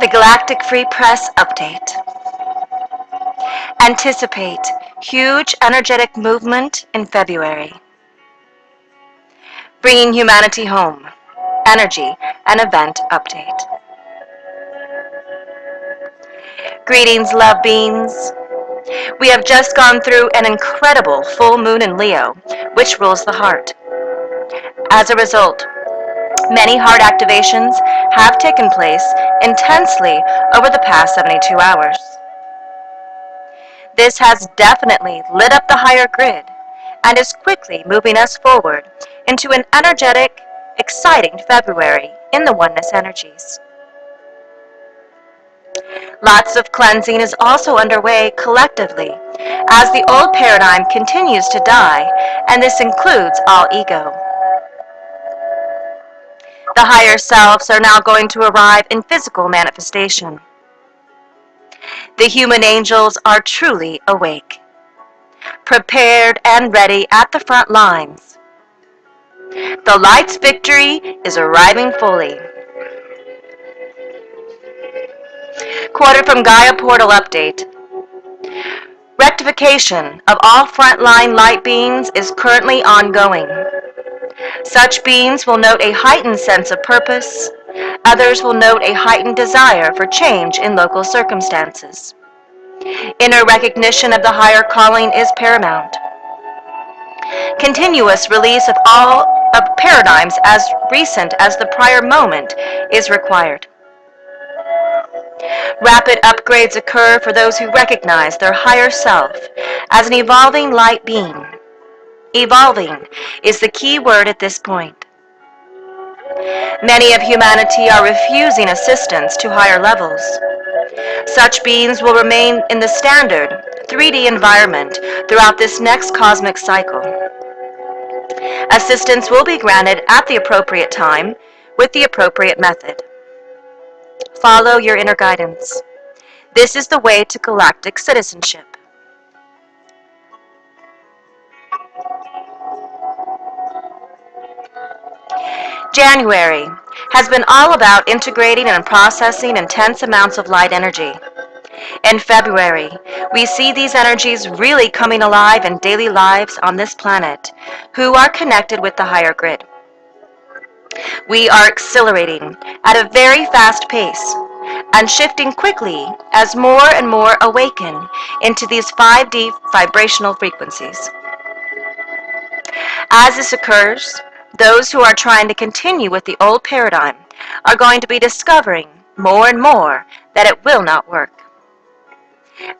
The Galactic Free Press Update. Anticipate huge energetic movement in February. Bringing humanity home. Energy and event update. Greetings, love beings. We have just gone through an incredible full moon in Leo, which rules the heart. As a result, many heart activations have taken place intensely over the past 72 hours. This has definitely lit up the higher grid and is quickly moving us forward into an energetic, exciting February in the oneness energies. Lots of cleansing is also underway collectively as the old paradigm continues to die, and this includes all ego. The higher selves are now going to arrive in physical manifestation. The human angels are truly awake, prepared and ready at the front lines. The light's victory is arriving fully. Quoted from Gaia Portal Update. Rectification of all frontline light beings is currently ongoing. Such beings will note a heightened sense of purpose. Others will note a heightened desire for change in local circumstances. Inner recognition of the higher calling is paramount. Continuous release of all of paradigms as recent as the prior moment is required. Rapid upgrades occur for those who recognize their higher self as an evolving light being. Evolving is the key word at this point. Many of humanity are refusing assistance to higher levels. Such beings will remain in the standard 3D environment throughout this next cosmic cycle. Assistance will be granted at the appropriate time with the appropriate method. Follow your inner guidance. This is the way to galactic citizenship. January has been all about integrating and processing intense amounts of light energy. In February, we see these energies really coming alive in daily lives on this planet, who are connected with the higher grid. We are accelerating at a very fast pace and shifting quickly as more and more awaken into these 5D vibrational frequencies. As this occurs, those who are trying to continue with the old paradigm are going to be discovering more and more that it will not work.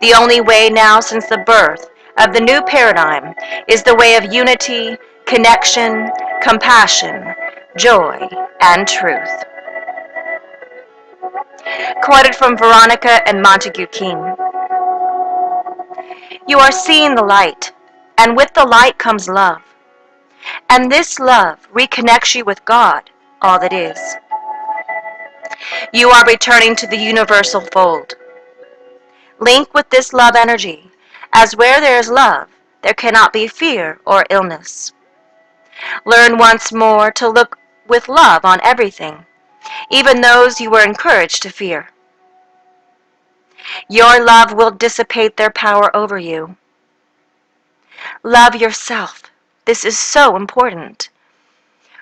The only way now since the birth of the new paradigm is the way of unity, connection, compassion, joy, and truth. Quoted from Veronica and Montague King. You are seeing the light, and with the light comes love. And this love reconnects you with God, all that is. You are returning to the universal fold. Link with this love energy, as where there is love, there cannot be fear or illness. Learn once more to look with love on everything, even those you were encouraged to fear. Your love will dissipate their power over you. Love yourself. This is so important.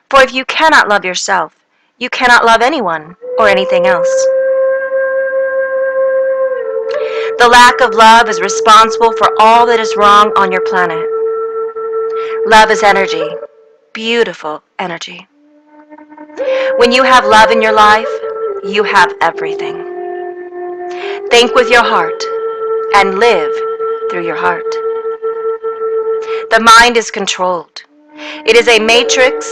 For if you cannot love yourself, you cannot love anyone or anything else. The lack of love is responsible for all that is wrong on your planet. Love is energy, beautiful energy. When you have love in your life, you have everything. Think with your heart and live through your heart. The mind is controlled. It is a matrix.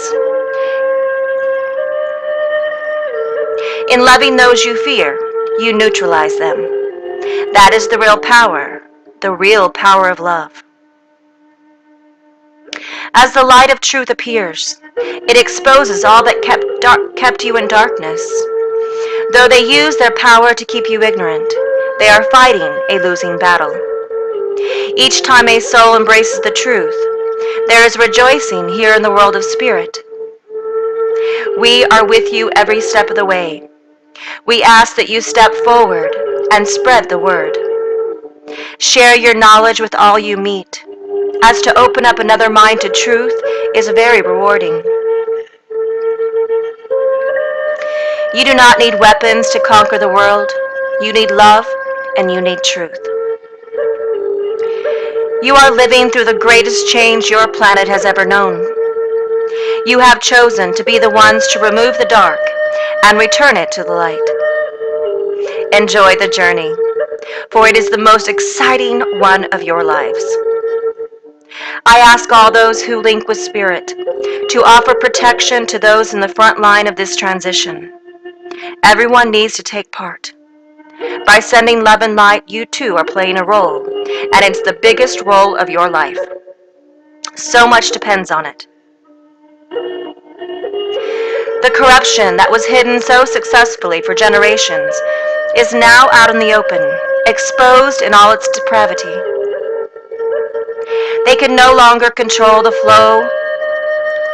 In loving those you fear, you neutralize them. That is the real power of love. As the light of truth appears, it exposes all that kept you in darkness. Though they use their power to keep you ignorant, they are fighting a losing battle. Each time a soul embraces the truth, there is rejoicing here in the world of spirit. We are with you every step of the way. We ask that you step forward and spread the word. Share your knowledge with all you meet, as to open up another mind to truth is very rewarding. You do not need weapons to conquer the world. You need love and you need truth. You are living through the greatest change your planet has ever known. You have chosen to be the ones to remove the dark and return it to the light. Enjoy the journey, for it is the most exciting one of your lives. I ask all those who link with Spirit to offer protection to those in the front line of this transition. Everyone needs to take part. By sending love and light, you too are playing a role, and it's the biggest role of your life. So much depends on it. The corruption that was hidden so successfully for generations is now out in the open, exposed in all its depravity. They can no longer control the flow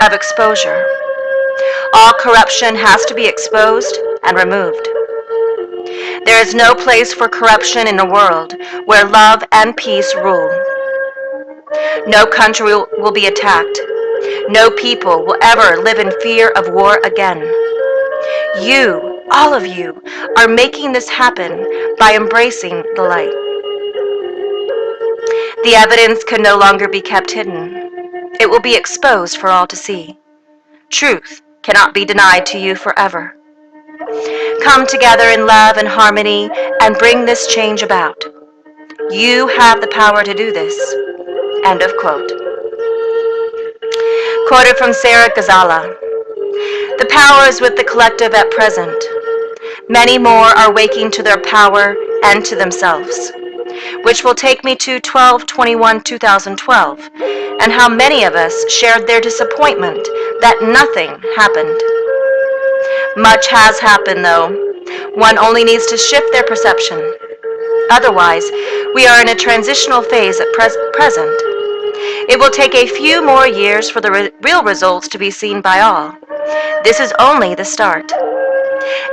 of exposure. All corruption has to be exposed and removed. There is no place for corruption in a world where love and peace rule. No country will be attacked. No people will ever live in fear of war again. You, all of you, are making this happen by embracing the light. The evidence can no longer be kept hidden. It will be exposed for all to see. Truth cannot be denied to you forever. Come together in love and harmony and bring this change about. You have the power to do this. End of quote. Quoted from Sarah Ghazala. The power is with the collective at present. Many more are waking to their power and to themselves, which will take me to 12/21/2012, and how many of us shared their disappointment that nothing happened. Much has happened, though. One only needs to shift their perception. Otherwise, we are in a transitional phase at present. It will take a few more years for the real results to be seen by all. This is only the start.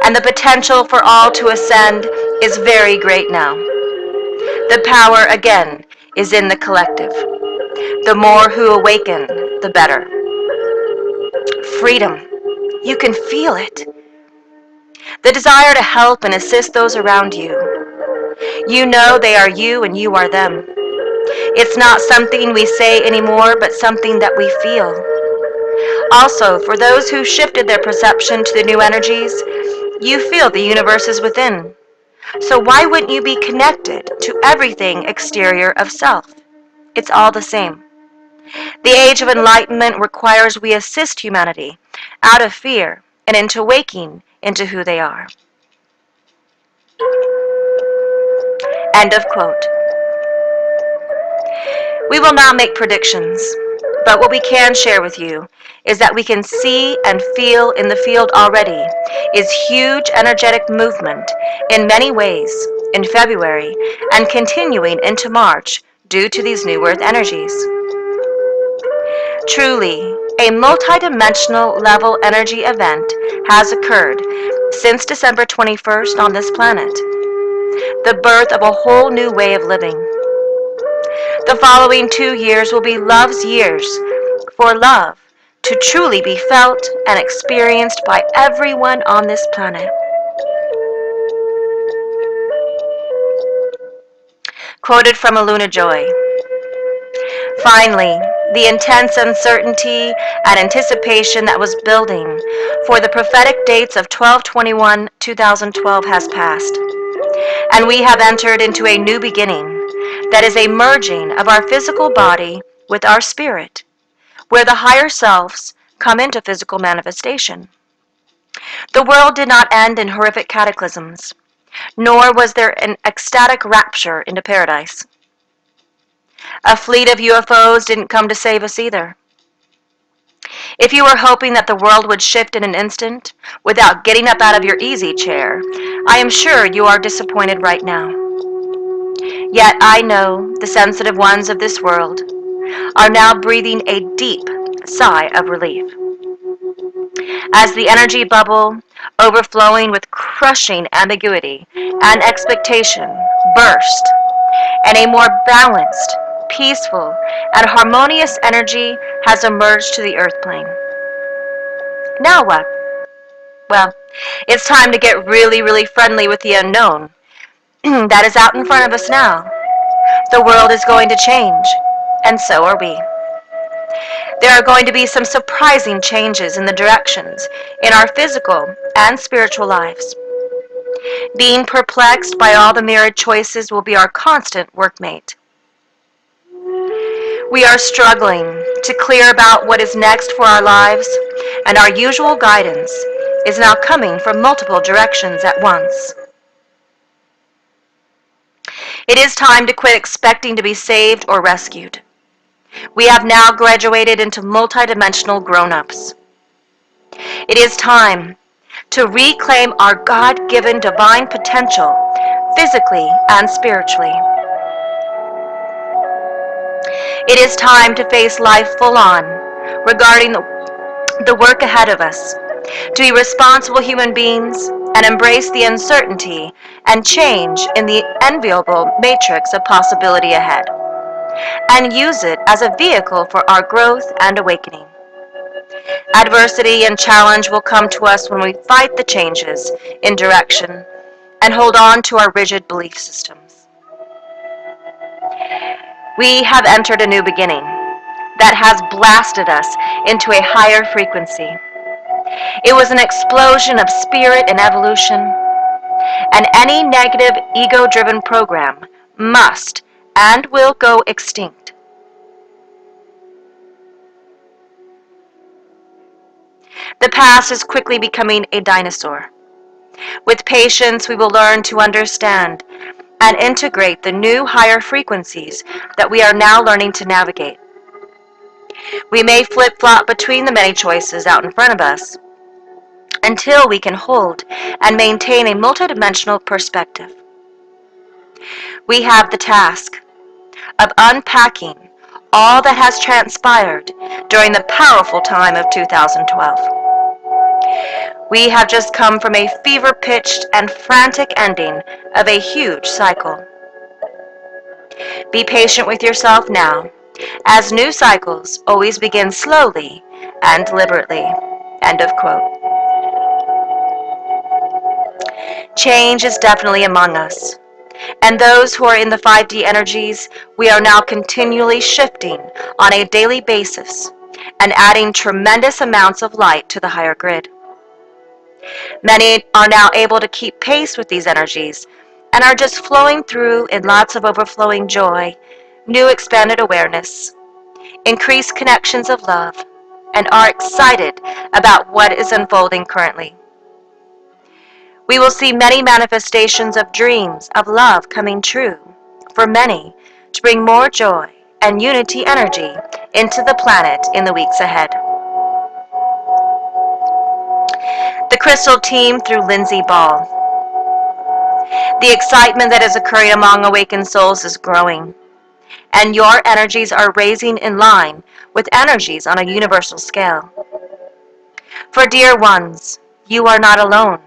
And the potential for all to ascend is very great now. The power, again, is in the collective. The more who awaken, the better. Freedom. You can feel it. The desire to help and assist those around you. You know they are you and you are them. It's not something we say anymore, but something that we feel. Also, for those who shifted their perception to the new energies, you feel the universe is within. So why wouldn't you be connected to everything exterior of self? It's all the same. The age of enlightenment requires we assist humanity out of fear and into waking into who they are. End of quote. We will not make predictions, but what we can share with you is that we can see and feel in the field already is huge energetic movement in many ways in February and continuing into March due to these new earth energies. Truly, a multidimensional level energy event has occurred since December 21st on this planet. The birth of a whole new way of living. The following 2 years will be love's years for love to truly be felt and experienced by everyone on this planet. Quoted from Aluna Joy. Finally, the intense uncertainty and anticipation that was building for the prophetic dates of 12/21/2012 has passed, and we have entered into a new beginning that is a merging of our physical body with our spirit, where the higher selves come into physical manifestation. The world did not end in horrific cataclysms, nor was there an ecstatic rapture into paradise. A fleet of UFOs didn't come to save us either. If you were hoping that the world would shift in an instant without getting up out of your easy chair, I am sure you are disappointed right now. Yet I know the sensitive ones of this world are now breathing a deep sigh of relief. as the energy bubble, overflowing with crushing ambiguity and expectation, burst, and a more balanced, peaceful, and harmonious energy has emerged to the earth plane. Now what? Well, it's time to get really, really friendly with the unknown that is out in front of us now. The world is going to change, and so are we. There are going to be some surprising changes in the directions in our physical and spiritual lives. Being perplexed by all the myriad choices will be our constant workmate. We are struggling to clear about what is next for our lives, and our usual guidance is now coming from multiple directions at once. It is time to quit expecting to be saved or rescued. We have now graduated into multidimensional grown-ups. It is time to reclaim our God-given divine potential, physically and spiritually. It is time to face life full-on, regarding the work ahead of us, to be responsible human beings and embrace the uncertainty and change in the enviable matrix of possibility ahead, and use it as a vehicle for our growth and awakening. Adversity and challenge will come to us when we fight the changes in direction and hold on to our rigid belief systems. We have entered a new beginning that has blasted us into a higher frequency. It was an explosion of spirit and evolution, and any negative ego-driven program must and will go extinct. The past is quickly becoming a dinosaur. With patience, we will learn to understand and integrate the new higher frequencies that we are now learning to navigate. We may flip-flop between the many choices out in front of us until we can hold and maintain a multidimensional perspective. We have the task of unpacking all that has transpired during the powerful time of 2012. We have just come from a fever-pitched and frantic ending of a huge cycle. Be patient with yourself now, as new cycles always begin slowly and deliberately. End of quote. Change is definitely among us, and those who are in the 5D energies, we are now continually shifting on a daily basis and adding tremendous amounts of light to the higher grid. Many are now able to keep pace with these energies and are just flowing through in lots of overflowing joy, new expanded awareness, increased connections of love, and are excited about what is unfolding currently. We will see many manifestations of dreams of love coming true for many to bring more joy and unity energy into the planet in the weeks ahead. The Crystal Team through Lindsay Ball. The excitement that is occurring among awakened souls is growing, and your energies are raising in line with energies on a universal scale. For dear ones, you are not alone,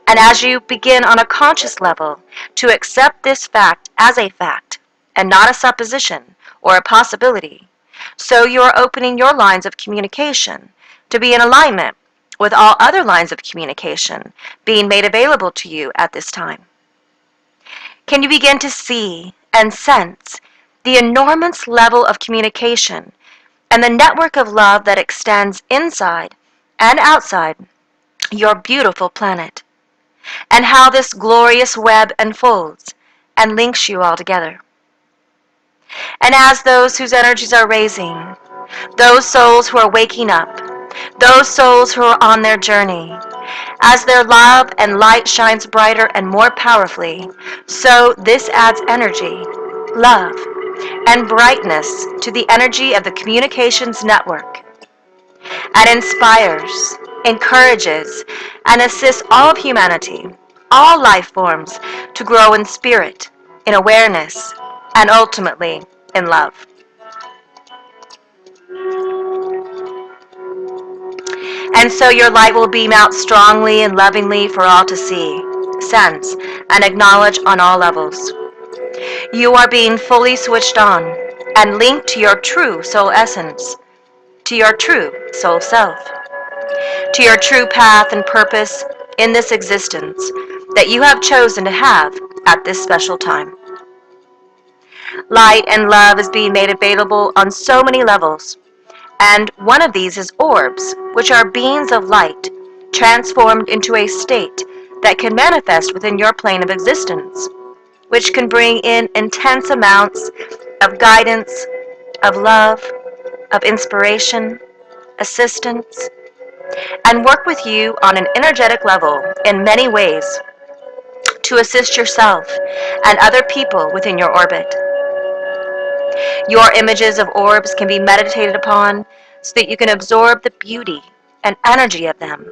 and as you begin on a conscious level to accept this fact as a fact and not a supposition or a possibility, so you are opening your lines of communication to be in alignment with all other lines of communication being made available to you at this time. Can you begin to see and sense the enormous level of communication and the network of love that extends inside and outside your beautiful planet, and how this glorious web unfolds and links you all together? And as those whose energies are raising, those souls who are waking up, those souls who are on their journey, as their love and light shines brighter and more powerfully, so this adds energy, love, and brightness to the energy of the communications network, and inspires, encourages, and assists all of humanity, all life forms, to grow in spirit, in awareness, and ultimately in love. And so your light will beam out strongly and lovingly for all to see, sense, and acknowledge on all levels. You are being fully switched on and linked to your true soul essence, to your true soul self, to your true path and purpose in this existence that you have chosen to have at this special time. Light and love is being made available on so many levels, and one of these is orbs, which are beings of light, transformed into a state that can manifest within your plane of existence, which can bring in intense amounts of guidance, of love, of inspiration, assistance, and work with you on an energetic level in many ways to assist yourself and other people within your orbit. Your images of orbs can be meditated upon so that you can absorb the beauty and energy of them,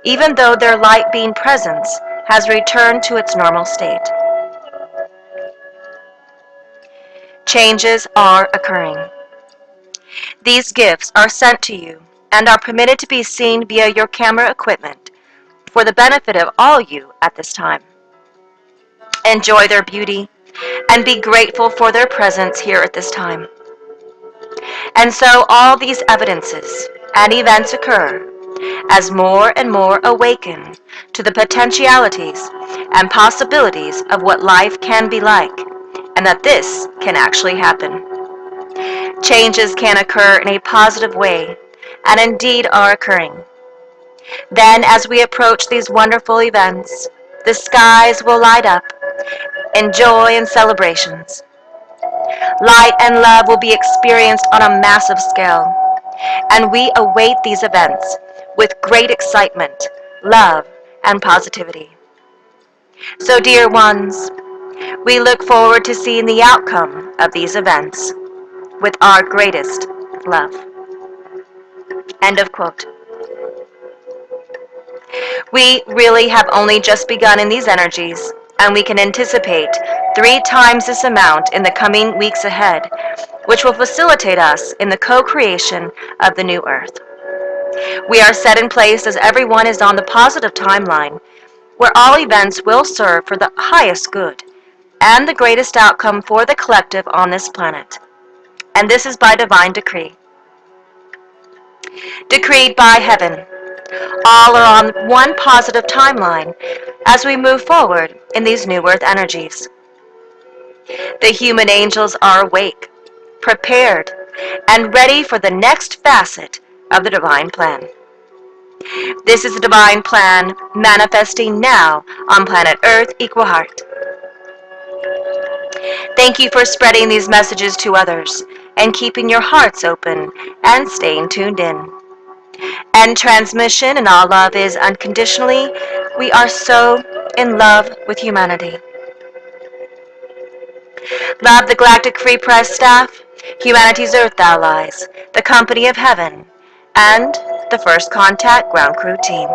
even though their light being presence has returned to its normal state. Changes are occurring. These gifts are sent to you and are permitted to be seen via your camera equipment for the benefit of all you at this time. Enjoy their beauty and be grateful for their presence here at this time. And so all these evidences and events occur as more and more awaken to the potentialities and possibilities of what life can be like, and that this can actually happen. Changes can occur in a positive way, and indeed are occurring. Then, as we approach these wonderful events, the skies will light up in joy and celebrations. Light and love will be experienced on a massive scale, and we await these events with great excitement, love, and positivity. So, dear ones, we look forward to seeing the outcome of these events with our greatest love. End of quote. We really have only just begun in these energies, and we can anticipate 3 times this amount in the coming weeks ahead, which will facilitate us in the co-creation of the new earth. We are set in place as everyone is on the positive timeline, where all events will serve for the highest good and the greatest outcome for the collective on this planet. And this is by divine decree. Decreed by heaven. All are on one positive timeline as we move forward in these new earth energies. The human angels are awake, prepared, and ready for the next facet of the divine plan. This is the divine plan manifesting now on planet Earth Equal Heart. Thank you for spreading these messages to others and keeping your hearts open and staying tuned in. And transmission and all love is unconditionally. We are so in love with humanity. Love the Galactic Free Press staff, Humanity's Earth Allies, the Company of Heaven, and the First Contact Ground Crew team.